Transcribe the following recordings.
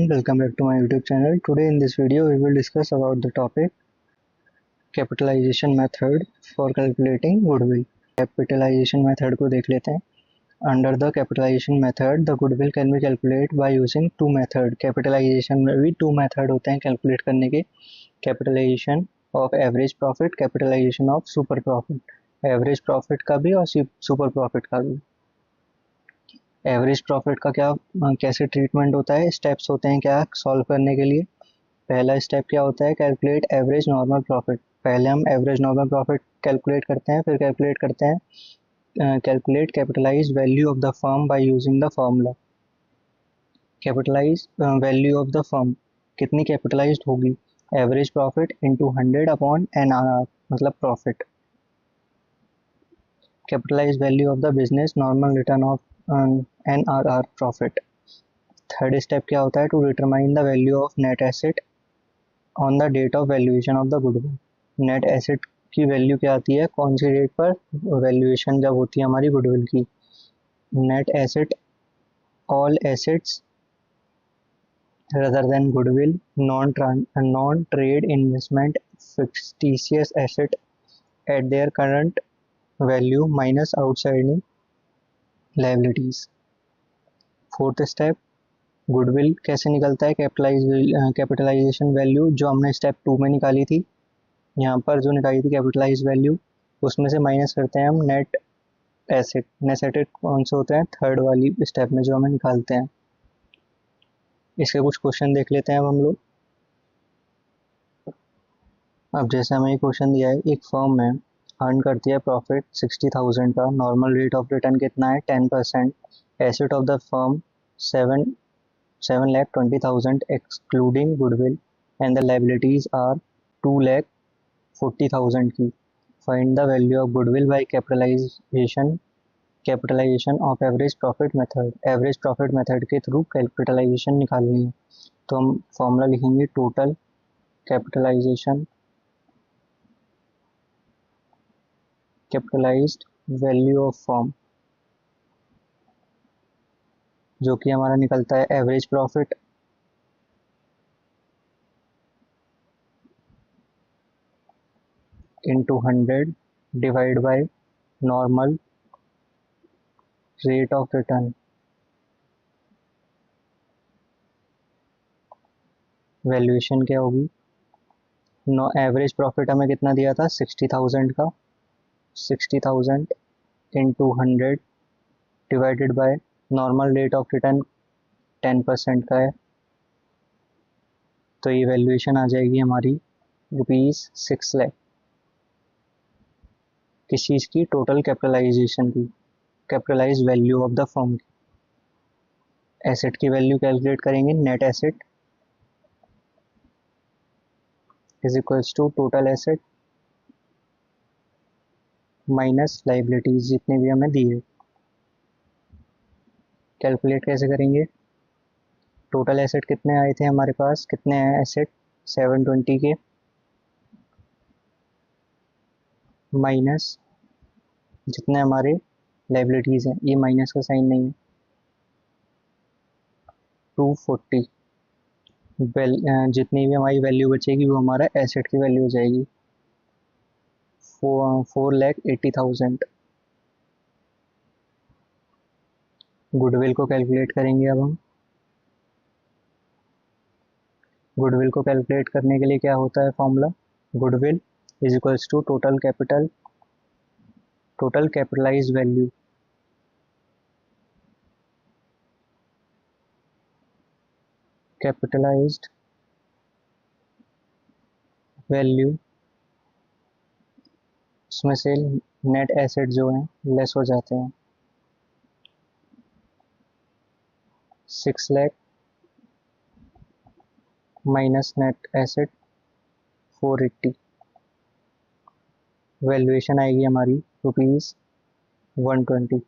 everyone, welcome back to my YouTube channel. Today in this video we will discuss about the topic capitalization method for calculating goodwill. Capitalization method को देख लेते हैं. Under the capitalization method, the goodwill can be calculated by using two method. Capitalization में भी two method होते हैं calculate करने के. Capitalization of average profit, capitalization of super profit. Average profit का भी और super profit का भी. एवरेज प्रॉफिट का क्या कैसे ट्रीटमेंट होता है, स्टेप्स होते हैं क्या सॉल्व करने के लिए. पहला स्टेप क्या होता है, कैलकुलेट एवरेज नॉर्मल प्रॉफिट. पहले हम एवरेज नॉर्मल प्रॉफिट कैलकुलेट करते हैं, फिर कैलकुलेट करते हैं calculate capitalize value of the firm by using the formula. Capitalize value of the firm कितनी कैपिटलाइज्ड होगी, average profit into 100 upon NRR मतलब profit. Capitalize value of the business normal return of NRR profit. Third step क्या होता है, to determine the value of net asset on the date of valuation of the goodwill. Net asset की value क्या आती है, कौन सी date पर valuation जब होती है हमारी गुडविल की. Net asset all assets rather than goodwill, non-trade investment, fictitious asset at their current value minus outstanding liabilities. Fourth step, goodwill कैसे निकलता है, कैपिटलाइजेशन वैल्यू जो हमने स्टेप 2 में निकाली थी, यहाँ पर जो निकाली थी कैपिटलाइज वैल्यू, उसमें से माइनस करते हैं हम नेट एसेट. नेट एसेट कौन से होते हैं, थर्ड वाली स्टेप में जो हमें निकालते हैं. इसके कुछ क्वेश्चन देख लेते हैं अब हम लोग. अब जैसे हमें ये क्वेश्चन दिया है, एक फर्म है अर्न करती है प्रॉफिट 60,000 का, नॉर्मल रेट ऑफ रिटर्न कितना है 10%. Asset of the firm 7,20,000 excluding goodwill and the liabilities are 2,40,000 की. Find the value of goodwill by capitalization of average profit method. Average profit method के through capitalization निकालनी है, तो हम formula लिखेंगे total capitalized value of firm, जो कि हमारा निकलता है average profit into 100 divide by normal rate of return. Valuation क्या होगी, एवरेज प्रॉफिट हमें कितना दिया था 60,000 का, 60,000 into 100 divided by normal rate of return 10% का है, तो ये वैल्यूएशन आ जाएगी हमारी ₹6 लाख. किस चीज़ की, टोटल कैपिटलाइजेशन की, capitalize value of the firm की. एसेट की वैल्यू कैलकुलेट करेंगे, net asset is equals to total asset minus liabilities जितने भी हमें दिए. कैलकुलेट कैसे करेंगे, टोटल एसेट कितने आए थे हमारे पास, कितने हैं एसेट 720 के, माइनस जितने हमारे लाइबिलिटीज हैं, ये माइनस का साइन नहीं है, 240. जितनी भी हमारी वैल्यू बचेगी वो हमारा एसेट की वैल्यू हो जाएगी 4,80,000. गुडविल को कैलकुलेट करेंगे अब हम. गुडविल को कैलकुलेट करने के लिए क्या होता है formula, goodwill is equals to total capitalize value capitalized value, उसमें से नेट एसेट जो हैं लेस हो जाते हैं, 6 lakh minus net asset 480. Valuation आएगी हमारी ₹120.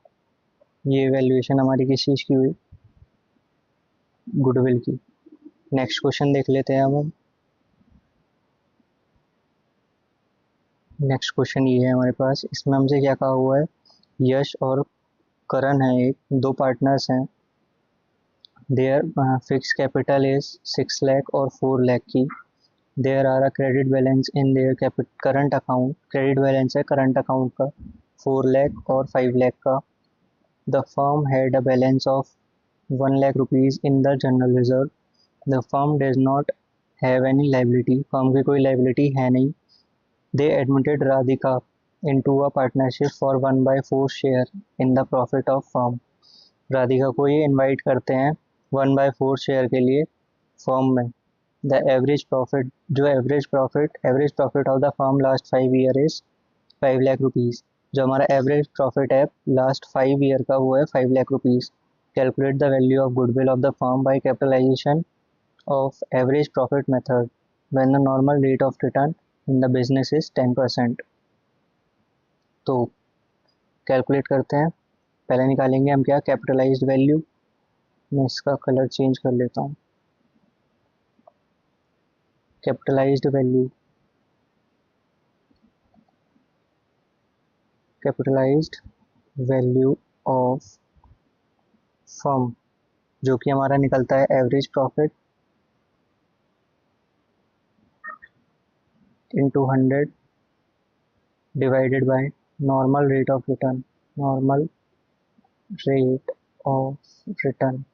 ये वैल्यूएशन हमारी किस चीज़ की हुई, गुडविल की. नेक्स्ट क्वेश्चन देख लेते हैं अब हम. नेक्स्ट क्वेश्चन ये है हमारे पास, इसमें हमसे क्या कहा हुआ है, यश और करण है, एक दो पार्टनर्स हैं, their fix capital is 6 lakh और 4 लाख की। There are a credit balance in their current account, credit balance है करंट अकाउंट का 4 लाख और 5 लाख का। The firm had a balance of 1 lakh rupees in the general reserve. The firm does not have any liability, firm की कोई liability है नहीं। They admitted Radhika into a partnership for 1/4 share in the profit of firm। Radhika को ये invite करते हैं 1/4 share के लिए फर्म में। द एवरेज प्रॉफिट, जो average profit of the firm last 5 year is 5 lakh rupees. जो हमारा एवरेज प्रॉफिट है लास्ट 5 ईयर का वो है 5 lakh rupees. Calculate the value of goodwill of the firm by capitalization of average profit method when the normal rate of return in the business is 10%। तो calculate करते हैं। पहले निकालेंगे हम क्या, कैपिटलाइज्ड वैल्यू। मैं इसका कलर चेंज कर लेता हूँ। Capitalised value, capitalized value of firm, जो कि हमारा निकलता है average profit into 100 divided by normal rate of return, normal rate of return.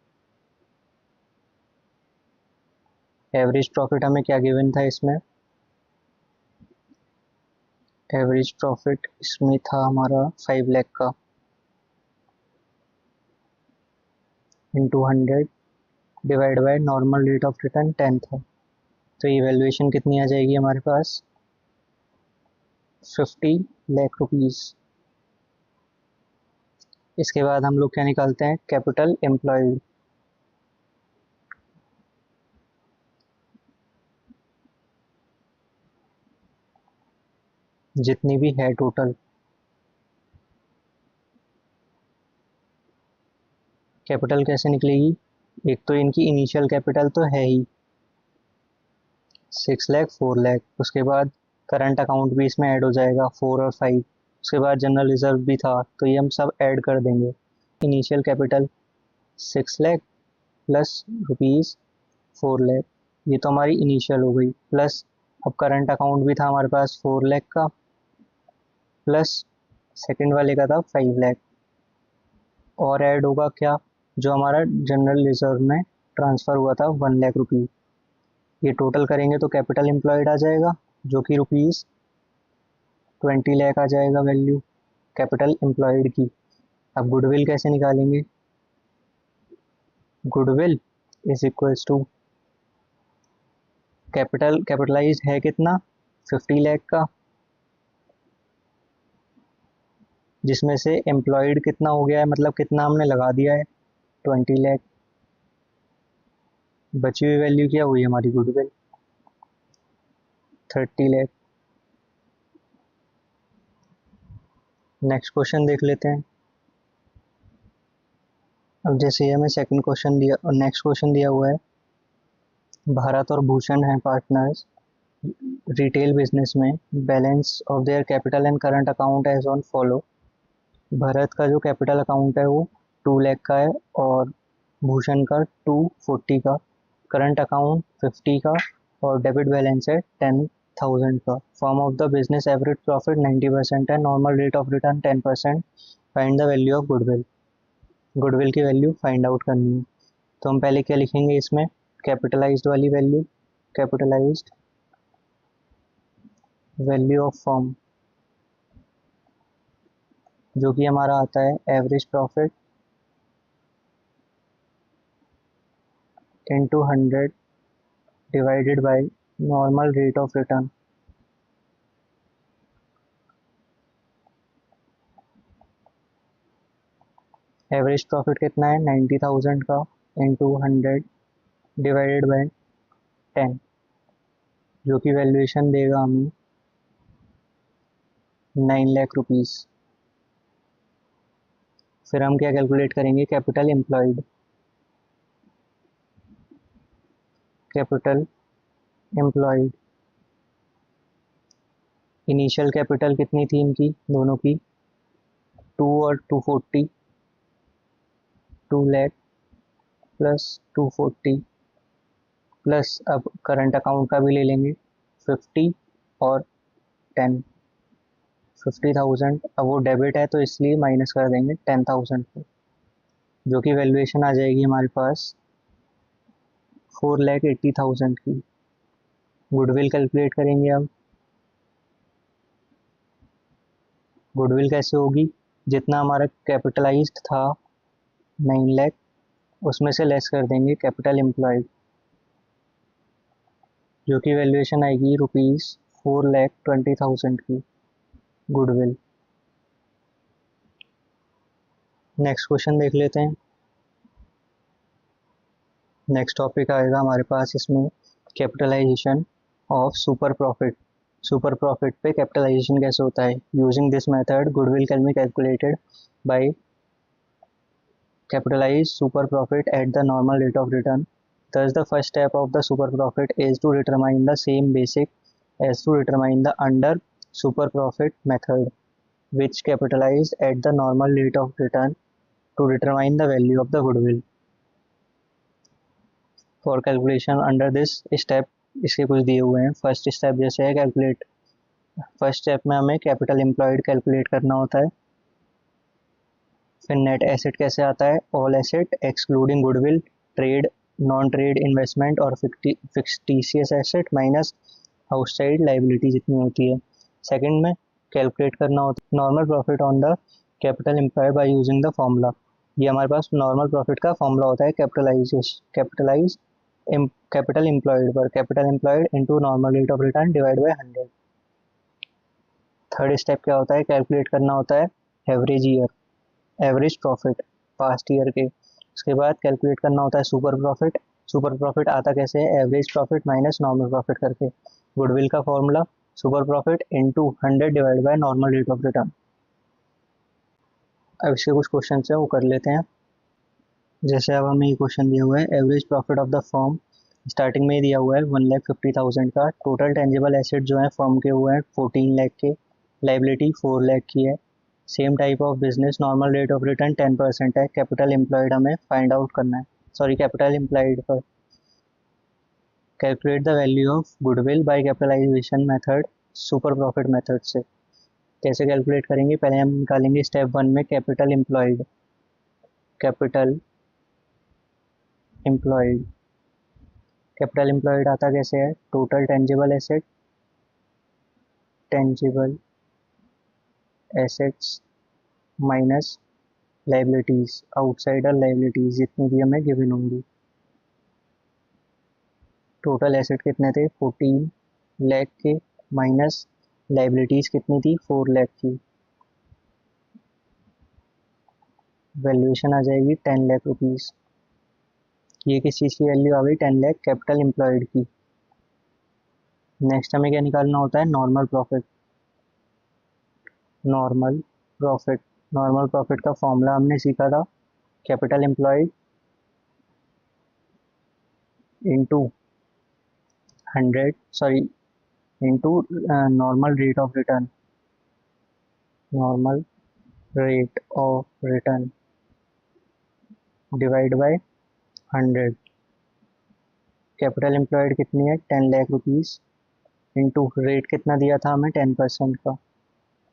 Average profit हमें क्या गिवन था इसमें, एवरेज प्रॉफिट इसमें था हमारा 5 लाख का into 100 divide by normal rate of return 10 था। तो ये वैल्यूएशन कितनी आ जाएगी हमारे पास, 50 लाख रुपीज़। इसके बाद हम लोग क्या निकालते हैं, कैपिटल एम्प्लॉयड। जितनी भी है टोटल, कैपिटल कैसे निकलेगी, एक तो इनकी इनिशियल कैपिटल तो है ही 6 लाख 4 लाख, उसके बाद करंट अकाउंट भी इसमें ऐड हो जाएगा 4 और 5, उसके बाद जनरल रिजर्व भी था, तो ये हम सब ऐड कर देंगे। Initial capital 6 lakh plus rupees 4 lakh, ये तो हमारी इनिशियल हो गई, प्लस अब करंट अकाउंट भी था हमारे पास 4 लाख का, प्लस सेकंड वाले का था 5 लाख, और ऐड होगा क्या, जो हमारा जनरल रिजर्व में ट्रांसफ़र हुआ था 1 लाख रुपीज़। ये टोटल करेंगे तो कैपिटल एम्प्लॉयड आ जाएगा, जो कि रुपीज़ 20 लाख आ जाएगा वैल्यू कैपिटल एम्प्लॉयड की। अब गुडविल कैसे निकालेंगे, goodwill is equals to capitalize है कितना 50 लाख का, जिसमें से एम्प्लॉयड कितना हो गया है, मतलब कितना हमने लगा दिया है 20 लाख। बची हुई वैल्यू क्या हुई हमारी गुडविल 30 लाख। नेक्स्ट क्वेश्चन देख लेते हैं। अब जैसे हमें सेकंड क्वेश्चन दिया और नेक्स्ट क्वेश्चन दिया हुआ है, भारत और भूषण हैं पार्टनर्स रिटेल बिजनेस में, balance of their capital and current account as on follow. Bharat का जो कैपिटल अकाउंट है वो 2 लाख का है और भूषण का 240 का, करंट अकाउंट 50 का और डेबिट बैलेंस है 10,000 का। Form of the business average profit 90% है, normal rate of return 10%। Find the value of goodwill, goodwill की वैल्यू फाइंड आउट करनी है। तो हम पहले क्या लिखेंगे इसमें, कैपिटलाइज्ड वाली value, capitalized value of firm, जो कि हमारा आता है average profit into 100 divided by normal rate of return. Average profit कितना है 90,000 का इंटू 100 डिवाइडेड बाय 10, जो कि वैल्यूएशन देगा हमें 9 लाख रुपीज़। फिर हम क्या कैलकुलेट करेंगे, capital employed, capital employed. Initial capital कितनी थी इनकी दोनों की, 2 और 240, 2 लाख प्लस 240 प्लस अब करंट अकाउंट का भी ले लेंगे 50 और 10, 50,000। अब वो डेबिट है तो इसलिए माइनस कर देंगे 10,000 को, जो कि वैल्यूएशन आ जाएगी हमारे पास 4,80,000 की। गुडविल कैलकुलेट करेंगे अब। गुडविल कैसे होगी, जितना हमारा कैपिटलाइज्ड था 9 लाख, उसमें से लेस कर देंगे कैपिटल एम्प्लॉयड, जो कि वैल्यूएशन आएगी ₹4,20,000 की गुडविल। नेक्स्ट क्वेश्चन देख लेते हैं। नेक्स्ट टॉपिक आएगा हमारे पास इसमें capitalization of super profit. Super profit पे कैपिटलाइजेशन कैसे होता है। Using this method goodwill can be calculated by capitalize super profit at the normal rate of return. Thus, the first step of the super profit is to determine the same basic as to determine the under super profit method, which capitalized at the normal rate of return to determine the value of the goodwill. For calculation under this step, इसके कुछ दिए हुए हैं। First step जैसे है calculate, first step में हमें capital employed calculate करना होता है। फिर नेट एसेट कैसे आता है, all asset excluding goodwill, trade, non trade investment और fictitious asset minus outside liability जितनी होती है। सेकंड में कैलकुलेट करना होता है normal profit on the capital employed by using the formula. ये हमारे पास नॉर्मल प्रॉफिट का फॉर्मूला होता है कैपिटल एम्प्लॉयड पर, capital employed into normal rate of return divide by 100। Third step क्या होता है, कैलकुलेट करना होता है average year, average profit past year के। उसके बाद कैलकुलेट करना होता है सुपर प्रॉफिट। सुपर प्रॉफिट आता कैसे है, average profit minus normal profit करके। गुडविल का formula super profit into 100 divide by normal rate of return. अब इसके कुछ क्वेश्चन है वो कर लेते हैं। जैसे अब हमें ये क्वेश्चन दिया हुआ है, average profit of the firm starting में दिया हुआ है 1,50,000 का। टोटल टेंजिबल एसेट जो है फर्म के हुए हैं 14 लाख के, लाइबिलिटी 4 लाख की है। Same type of business, normal rate of return 10% है। कैपिटल एम्प्लॉयड हमें फाइंड आउट करना है, सॉरी कैपिटल एम्प्लॉयड पर। Calculate the value of goodwill by capitalization method, super profit method से। कैसे कैलकुलेट करेंगे, पहले हम निकालेंगे स्टेप 1 में capital employed. Capital employed, capital employed आता कैसे है, total tangible asset, tangible assets minus liabilities, outsider liabilities जितनी भी हमें गिवन होंगी। टोटल एसेट कितने थे 14 लाख के, माइनस लाइबिलिटीज कितनी थी 4 लाख की। वैल्यूएशन आ जाएगी 10 लाख रुपीज। ये किस चीज़ की वैल्यू आ गई, 10 लाख कैपिटल एम्प्लॉयड की। नेक्स्ट हमें क्या निकालना होता है, normal profit. Normal profit, normal profit का फॉर्मूला हमने सीखा था, capital employed into 100, sorry into normal rate of return, normal rate of return divide by 100। Capital employed कितनी है 10 लाख रुपीज़, इंटू रेट कितना दिया था हमें 10% का,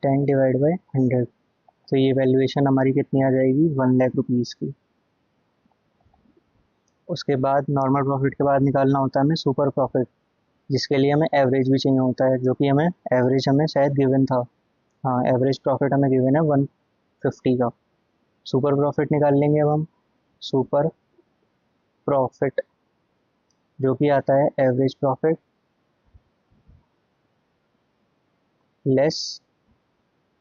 10 डिवाइड बाय 100। तो ये वैल्यूएशन हमारी कितनी आ जाएगी 1 लाख रुपीज़ की। उसके बाद नॉर्मल प्रॉफिट के बाद निकालना होता है हमें सुपर प्रॉफिट, जिसके लिए हमें एवरेज भी चाहिए होता है, जो कि हमें एवरेज हमें शायद गिवन था। हाँ, एवरेज प्रॉफिट हमें गिवन है 150 का। सुपर प्रॉफिट निकाल लेंगे अब हम, सुपर प्रॉफिट जो कि आता है average profit less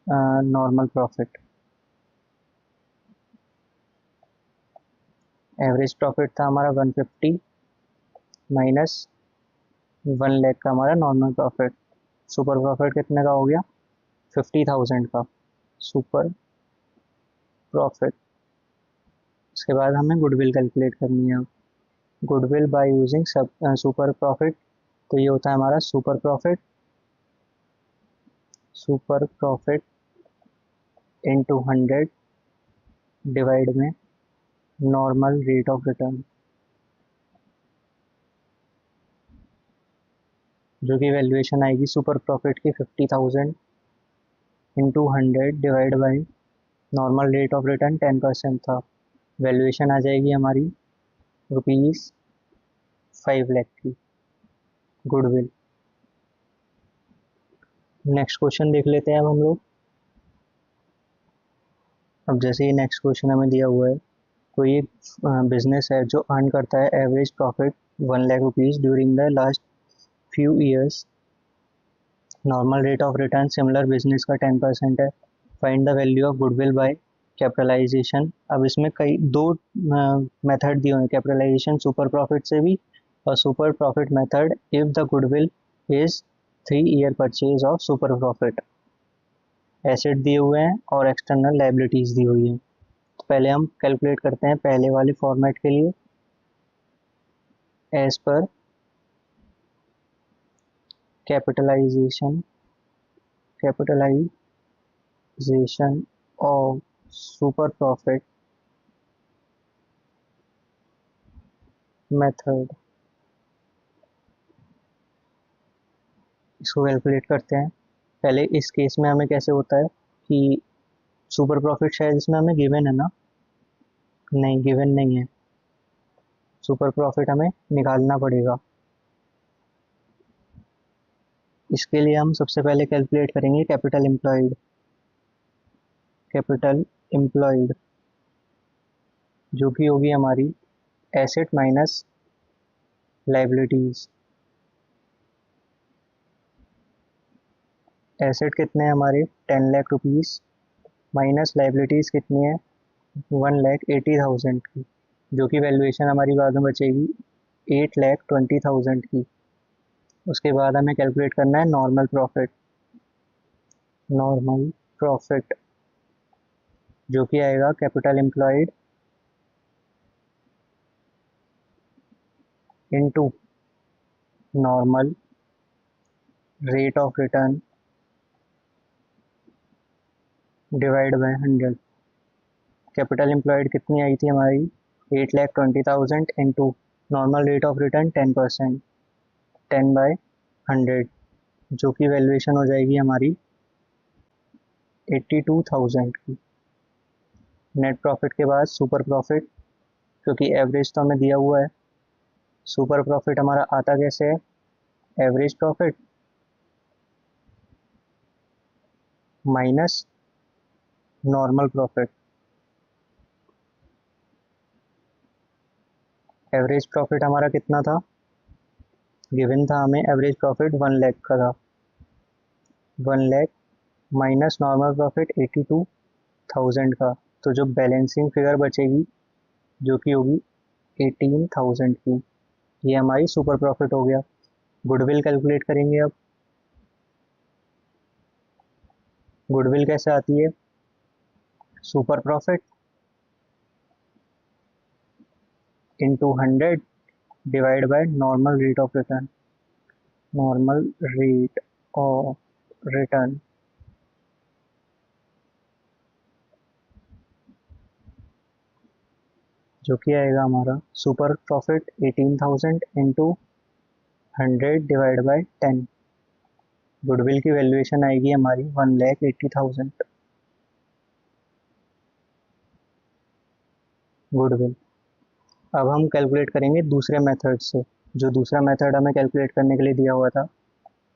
normal profit. Average profit था हमारा 150 माइनस 1 लाख का हमारा नॉर्मल प्रॉफिट। सुपर प्रॉफिट कितने का हो गया 50,000 का सुपर प्रॉफिट। उसके बाद हमें गुडविल कैलकुलेट करनी है। Goodwill by using super profit, तो ये होता है हमारा super profit, super profit into 100 divide में नॉर्मल रेट ऑफ रिटर्न। जो कि वैल्यूएशन आएगी सुपर प्रॉफिट की 50,000 into 100 divide by normal rate of return 10% था। वैल्यूएशन आ जाएगी हमारी ₹5 लाख की गुडविल। नेक्स्ट क्वेश्चन देख लेते हैं अब हम लोग। अब जैसे ही नेक्स्ट क्वेश्चन हमें दिया हुआ है, कोई एक बिजनेस है जो अर्न करता है average profit 1 lakh rupees during the last few years. Normal rate of return similar business का 10% है। Find the value of goodwill by capitalization. अब इसमें कई दो मेथड दिए हुए हैं, कैपिटलाइजेशन सुपर प्रॉफिट से भी और super profit method if the goodwill is 3 year purchase of super profit. Asset दिए हुए हैं और एक्सटर्नल लाइबिलिटीज दी हुई है। तो पहले हम कैलकुलेट करते हैं पहले वाले फॉर्मेट के लिए। As per capitalization of super profit method, इसको कैलकुलेट करते हैं। पहले इस केस में हमें कैसे होता है कि सुपर प्रॉफिट शायद इसमें हमें गिवन है ना, नहीं गिवन नहीं है, सुपर प्रॉफिट हमें निकालना पड़ेगा। इसके लिए हम सबसे पहले कैलकुलेट करेंगे कैपिटल एम्प्लॉयड, जो कि होगी हमारी एसेट माइनस लाइबिलिटीज। एसेट कितने हैं हमारे 10 लाख रुपीज़, माइनस लाइबिलिटीज कितनी है 1,80,000 की, जो कि वैल्यूएशन हमारी बाद में बचेगी 8,20,000 की। उसके बाद हमें कैलकुलेट करना है नॉर्मल प्रॉफिट जो कि आएगा capital employed into normal rate of return divide by 100। Capital employed कितनी आई थी हमारी 8,20,000 into normal rate of return 10%, 10/100, जो कि वैल्यूएशन हो जाएगी हमारी 82,000 की। नेट प्रॉफिट के बाद सुपर प्रॉफिट, क्योंकि एवरेज तो हमें दिया हुआ है, सुपर प्रॉफिट हमारा आता कैसे है, average profit minus normal profit. Average profit हमारा कितना था, गिवन था हमें एवरेज प्रॉफिट 1 लाख का था, 1 लाख माइनस नॉर्मल प्रॉफिट 82,000 का, तो जो बैलेंसिंग फिगर बचेगी जो कि होगी 18,000 की, ये हमारी सुपर प्रॉफिट हो गया। गुडविल कैलकुलेट करेंगे अब। गुडविल कैसे आती है, super profit into 100 divide by normal rate of return, normal rate of return जो कि आएगा हमारा super profit 18,000 into 100 divide bye 10। Goodwill की वैल्यूएशन आएगी हमारी 1,80,000 गुडविल। अब हम कैलकुलेट करेंगे दूसरे मेथड से, जो दूसरा मेथड हमें कैलकुलेट करने के लिए दिया हुआ था।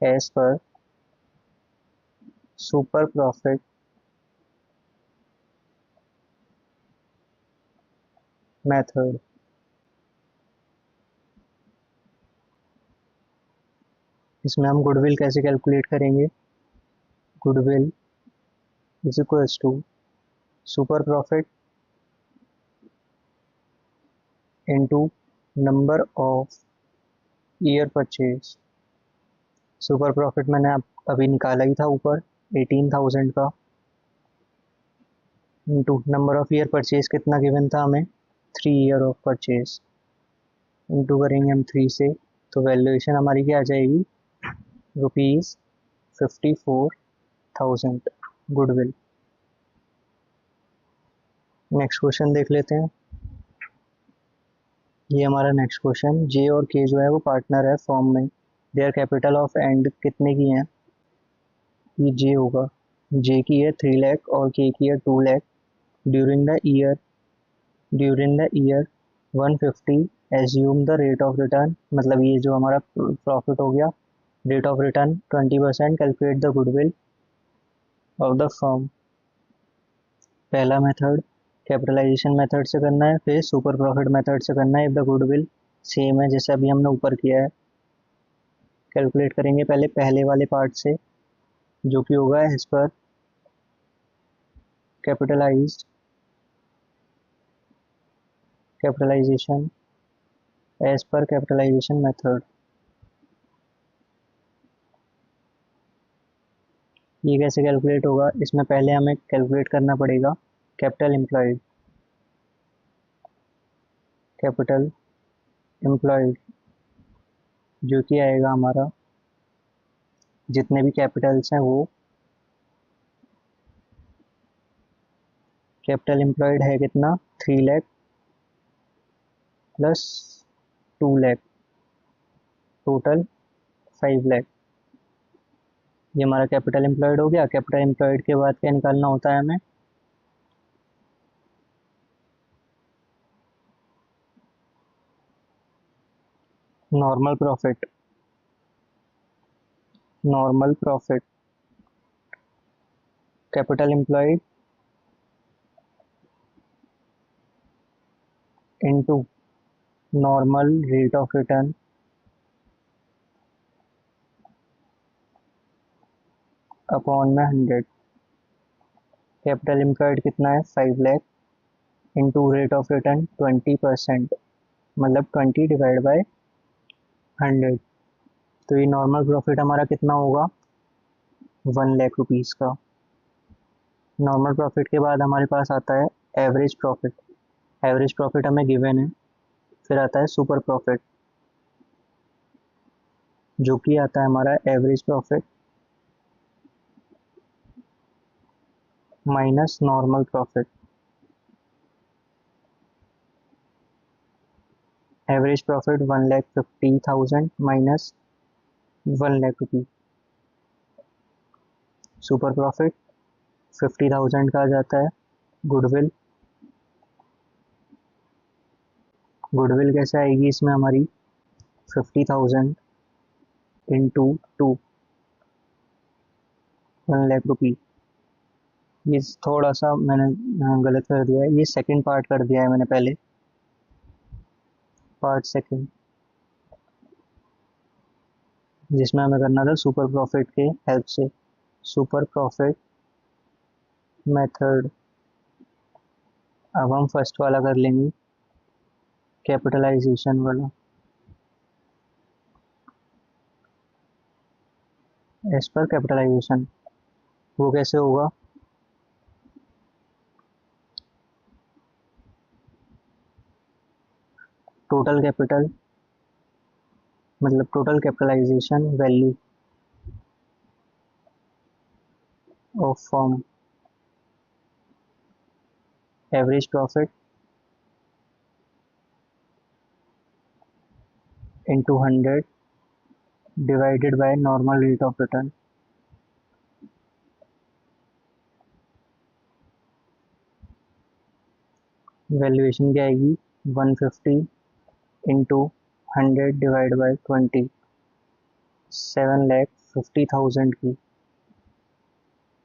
As per super profit method, इसमें हम गुडविल कैसे कैलकुलेट करेंगे, goodwill is equals to super profit into number of year purchase. Super profit मैंने अभी निकाला ही था ऊपर 18,000 का, into number of year purchase कितना गिवन था हमें 3 ईयर ऑफ परचेज, इंटू करेंगे हम 3 से, तो वैल्यूएशन हमारी क्या आ जाएगी ₹54,000 गुडविल। नेक्स्ट क्वेश्चन देख लेते हैं। ये हमारा नेक्स्ट क्वेश्चन, जे और के जो है वो पार्टनर है फॉर्म में, देयर कैपिटल ऑफ एंड कितने की है, ये जे होगा, जे की है 3 लाख और के की है 2 lakh. During the year, during the year 150, assume the rate of return, मतलब ये जो हमारा प्रॉफिट हो गया, rate of return 20%, calculate the goodwill of the firm. पहला मेथड कैपिटलाइजेशन मेथड से करना है, फिर सुपर प्रॉफिट मेथड से करना है। इफ द गुडविल सेम है जैसे अभी हमने ऊपर किया है, कैलकुलेट करेंगे पहले पहले वाले पार्ट से, जो कि होगा as per capitalized capitalization, as per capitalization method. ये कैसे कैलकुलेट होगा, इसमें पहले हमें कैलकुलेट करना पड़ेगा कैपिटल एम्प्लॉयड, कैपिटल एम्प्लॉयड जो कि आएगा हमारा, जितने भी कैपिटल्स हैं वो, कैपिटल एम्प्लॉयड है कितना 3 लाख प्लस 2 लाख, टोटल 5 लाख। ये हमारा कैपिटल एम्प्लॉयड हो गया। कैपिटल एम्प्लॉयड के बाद क्या निकालना होता है हमें, normal profit, normal profit, capital employed into normal rate of return upon में 100। कैपिटल एम्प्लॉयड कितना है 5 lakh, into rate of return 20%, मतलब 20 डिवाइड बाय 100। तो ये नॉर्मल प्रॉफिट हमारा कितना होगा 1 लाख रुपीज़ का। नॉर्मल प्रॉफिट के बाद हमारे पास आता है एवरेज प्रॉफिट। एवरेज प्रॉफिट हमें गिवन है। फिर आता है सुपर प्रॉफिट, जो कि आता है हमारा average profit minus normal profit. Average profit 1,50,000 minus 1 lakh rupees. Super profit 50,000 का आ जाता है। गुडविल, गुडविल कैसे आएगी इसमें हमारी 50,000 इंटू 2, 1 लाख रुपीज़। ये थोड़ा सा मैंने गलत कर दिया है, ये सेकंड पार्ट कर दिया है मैंने पहले, पार्ट सेकंड, जिसमें हमें करना था सुपर प्रॉफिट के हेल्प से। Super profit method. अब हम फर्स्ट वाला कर लेंगे, कैपिटलाइजेशन वाला। एज पर कैपिटलाइजेशन वो कैसे होगा, टोटल कैपिटल मतलब total capitalization value of firm, average profit into 100 divided by normal rate of return. Valuation क्या आएगी 150 इंटू 100 डिवाइड बाय 20, 7,50,000 की।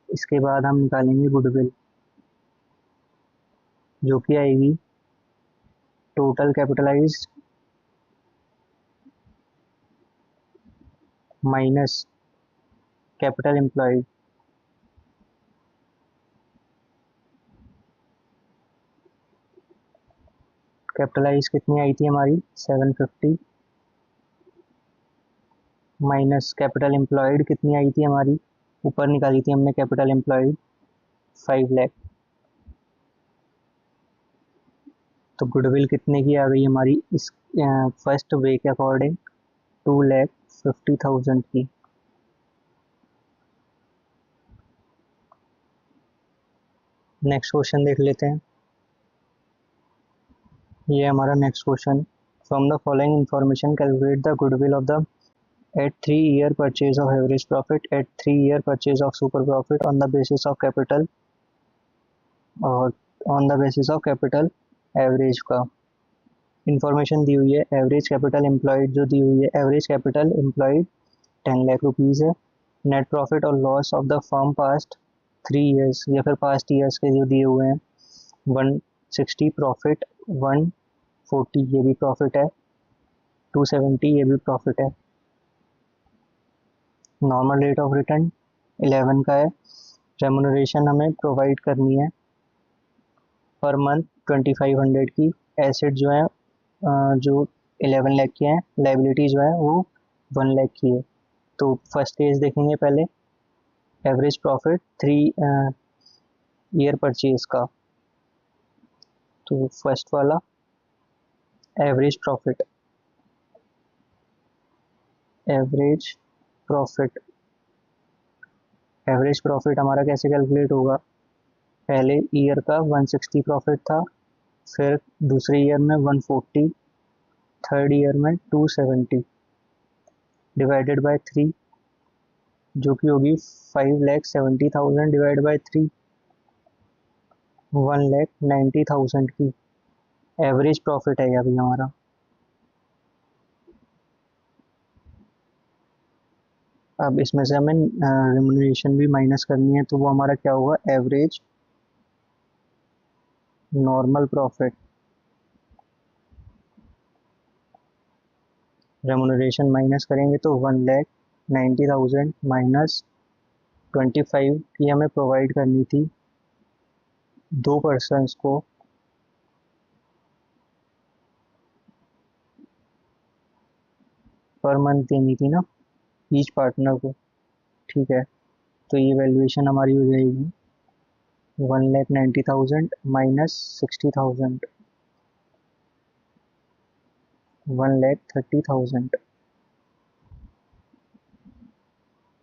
इसके बाद हम निकालेंगे गुडविल, जो कि आएगी total capitalized minus capital employed. Capitalize कितनी आई थी हमारी 750, माइनस कैपिटल एम्प्लॉयड कितनी आई थी हमारी, ऊपर निकाली थी हमने कैपिटल एम्प्लॉयड 5 लाख। तो गुडविल कितने की आ गई हमारी इस फर्स्ट वे के अकॉर्डिंग, 2,50,000 की। नेक्स्ट क्वेश्चन देख लेते हैं। ये हमारा next question, from the following information calculate the goodwill of the At 3-year purchase of average profit, at 3-year purchase of super profit on the basis of capital और on the basis of capital average का information दी हुई है। Average capital employed जो दी हुई है, average capital employed 10 lakh rupees है। Net profit और loss of the firm past 3 years या फिर पास्ट ईयर्स के जो दिए हुए हैं 160 प्रॉफिट, 140 ये भी प्रॉफिट है, 270 ये भी प्रॉफिट है। नॉर्मल रेट ऑफ रिटर्न 11 का है। रेमुनरेशन हमें प्रोवाइड करनी है पर मंथ 2500 की। एसेट जो है जो 11 लाख की है, लाइबिलिटी जो है वो 1 लाख की है। तो फर्स्ट केस देखेंगे पहले, एवरेज प्रॉफिट 3 ईयर परचेज का। तो फर्स्ट वाला average profit, average profit average profit हमारा कैसे कैलकुलेट होगा? पहले ईयर का 160 प्रॉफिट था, फिर दूसरे ईयर में 140, थर्ड ईयर में 270 डिवाइडेड बाय 3 जो कि होगी 5,70,000 डिवाइड बाय 3 1,90,000 की एवरेज प्रॉफिट है अभी हमारा। अब इसमें से हमें रेमुनरेशन भी माइनस करनी है, तो वो हमारा क्या होगा? Average normal profit, remuneration minus करेंगे तो 1,90,000 माइनस 25 की हमें प्रोवाइड करनी थी 2 पर्सनस को, पर मंथ देनी थी ना ईच पार्टनर को। ठीक है, तो ये वैल्यूएशन हमारी हो जाएगी 1,90,000 माइनस 60,000, 1,30,000।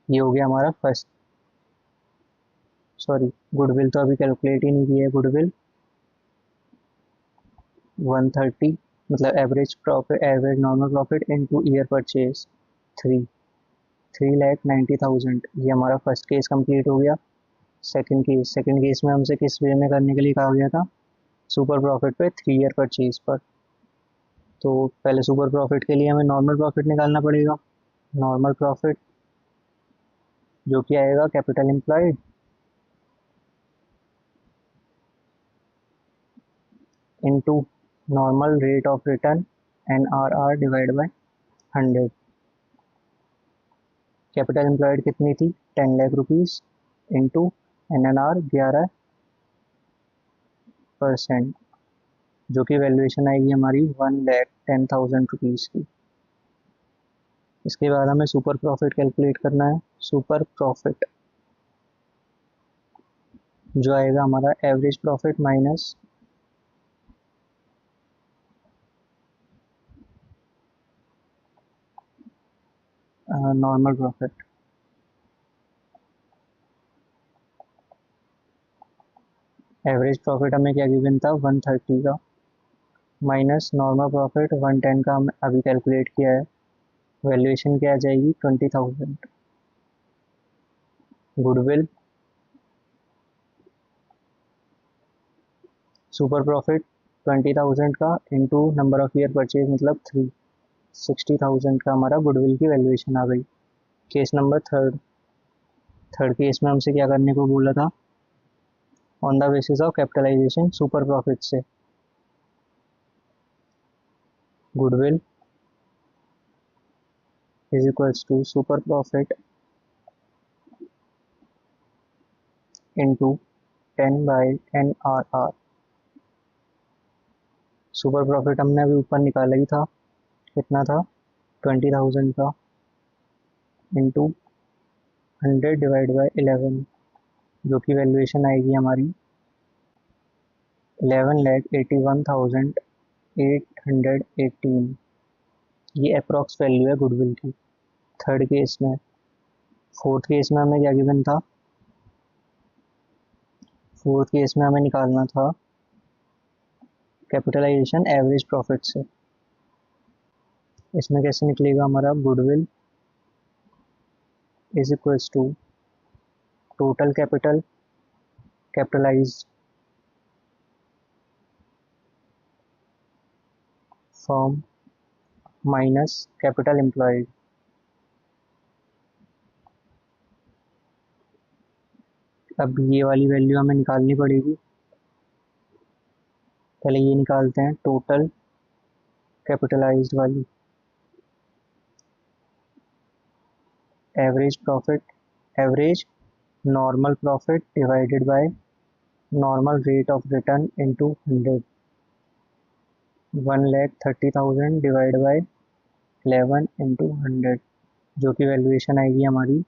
ये हो गया हमारा फर्स्ट। सॉरी, गुडविल तो अभी कैलकुलेट ही नहीं किया है। गुडविल 130 मतलब average profit, average normal profit into year purchase 3,90,000। ये हमारा फर्स्ट केस कंप्लीट हो गया। सेकंड केस में हमसे किस वे में करने के लिए कहा गया था? सुपर प्रॉफिट पे 3 ईयर परचेज पर। तो पहले सुपर प्रॉफिट के लिए हमें नॉर्मल प्रॉफिट निकालना पड़ेगा। नॉर्मल प्रॉफिट जो कि आएगा capital employed into normal rate of return NRR divide by 100। Capital employed कितनी थी? 10 लाख रुपीज़ इंटू NNR 11%, जो कि वैल्यूएशन आएगी हमारी 1,10,000 रुपीज़ की। इसके बाद हमें सुपर प्रॉफिट कैलकुलेट करना है। सुपर प्रॉफिट जो आएगा हमारा average profit minus normal profit. Average profit हमें क्या गिवन था? 130 का, माइनस नॉर्मल प्रॉफिट 110 का हम अभी कैलकुलेट किया है। वैल्यूएशन क्या आ जाएगी? 20,000। गुडविल, सुपर प्रॉफिट 20,000 का into number of year purchase मतलब 360,000 का हमारा गुडविल की वैल्यूएशन आ गई। केस नंबर थर्ड केस में हमसे क्या करने को बोला था? On the basis of capitalization super profit से goodwill is equals to super profit into 10/NRR। Super profit हमने अभी ऊपर निकाला ही था, कितना था? 20,000 का इंटू 100 डिवाइड बाई 11, जो कि वैल्यूएशन आएगी हमारी 11,81,818। ये अप्रॉक्स वैल्यू है गुडविल की थर्ड केस में। फोर्थ केस में हमें क्या गिवन था? फोर्थ केस में हमें निकालना था कैपिटलाइजेशन एवरेज प्रॉफिट से। इसमें कैसे निकलेगा हमारा? Goodwill is equals to total capital capitalized firm minus capital employed. अब ये वाली वैल्यू हमें निकालनी पड़ेगी। पहले ये निकालते हैं, टोटल कैपिटलाइज्ड वाली। Average profit, average normal profit divided by normal rate of return into 100। 1,30,000 divide by 11 into 100, जो कि वैल्यूएशन आएगी हमारी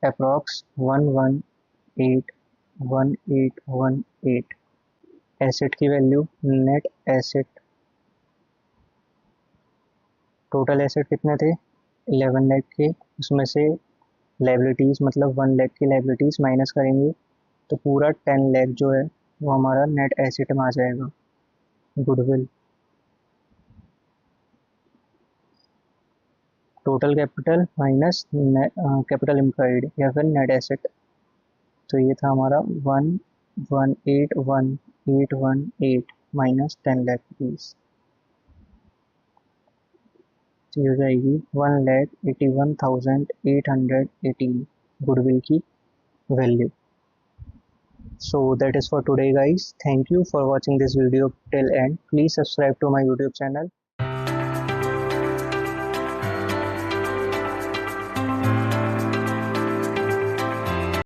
अप्रॉक्स 1181818। एसेट की value, net asset, total asset कितने थे 11 लाख के, उसमें से लाइबिलिटीज़ मतलब 1 लाख की लाइबिलिटीज़ माइनस करेंगे तो पूरा 10 लाख जो है वो हमारा नेट एसेट में आ जाएगा। Goodwill, total capital minus capital employed या फिर नेट एसेट, तो ये था हमारा 1,181,818 माइनस 10 लाख रुपीज़, तो ये हो जाएगी 1,81,818 गुडविल की value. So that is for today guys. Thank you for watching this video till end. Please subscribe to my YouTube channel.